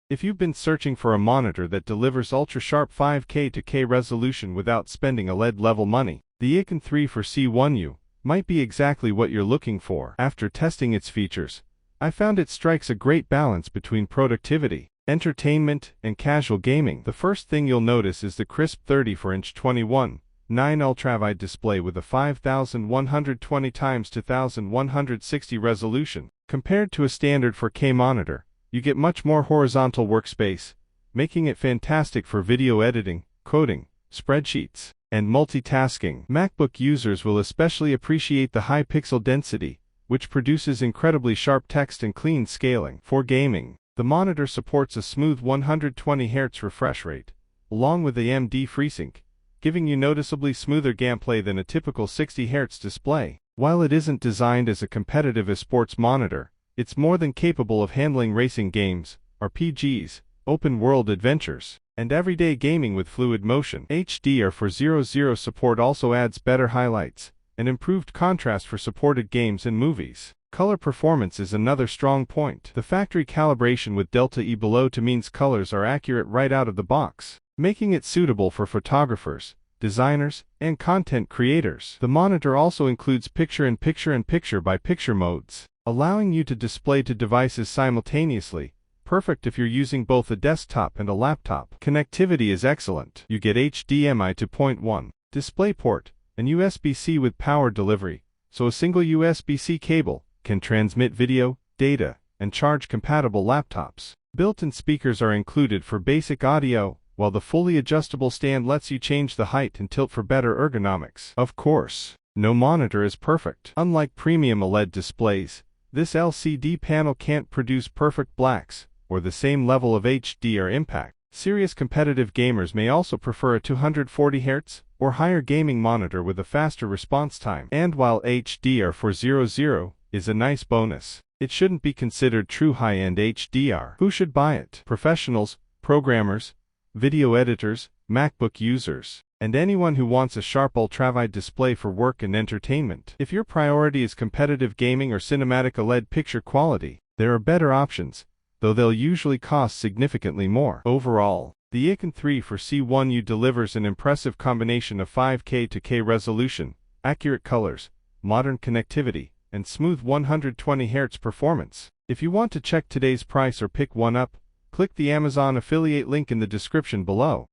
If you've been searching for a monitor that delivers ultra-sharp 5K2K resolution without spending OLED-level money, the INNOCN 34C1U might be exactly what you're looking for. After testing its features, I found it strikes a great balance between productivity, entertainment, and casual gaming. The first thing you'll notice is the crisp 34-inch 21:9 Ultrawide display with a 5120x2160 resolution. Compared to a standard 4K monitor, you get much more horizontal workspace, making it fantastic for video editing, coding, spreadsheets, and multitasking. MacBook users will especially appreciate the high pixel density, which produces incredibly sharp text and clean scaling. For gaming, the monitor supports a smooth 120Hz refresh rate, along with AMD FreeSync, giving you noticeably smoother gameplay than a typical 60Hz display. While it isn't designed as a competitive esports monitor, it's more than capable of handling racing games, RPGs, open-world adventures, and everyday gaming with fluid motion. HDR400 support also adds better highlights and improved contrast for supported games and movies. Color performance is another strong point. The factory calibration with delta E below to means colors are accurate right out of the box, making it suitable for photographers, designers, and content creators. The monitor also includes picture-in-picture and picture-by-picture modes, allowing you to display to devices simultaneously, perfect if you're using both a desktop and a laptop. Connectivity is excellent. You get HDMI 2.1, DisplayPort, and USB-C with power delivery, so a single USB-C cable can transmit video, data, and charge compatible laptops. Built-in speakers are included for basic audio, while the fully adjustable stand lets you change the height and tilt for better ergonomics. Of course, no monitor is perfect. Unlike premium OLED displays, this LCD panel can't produce perfect blacks or the same level of HDR impact. Serious competitive gamers may also prefer a 240Hz or higher gaming monitor with a faster response time. And while HDR400 is a nice bonus, it shouldn't be considered true high-end HDR. Who should buy it? Professionals, programmers, video editors, MacBook users, and anyone who wants a sharp ultrawide display for work and entertainment. If your priority is competitive gaming or cinematic OLED picture quality, there are better options, though they'll usually cost significantly more. Overall, the INNOCN 34C1U delivers an impressive combination of 5K2K resolution, accurate colors, modern connectivity, and smooth 120Hz performance. If you want to check today's price or pick one up, click the Amazon affiliate link in the description below.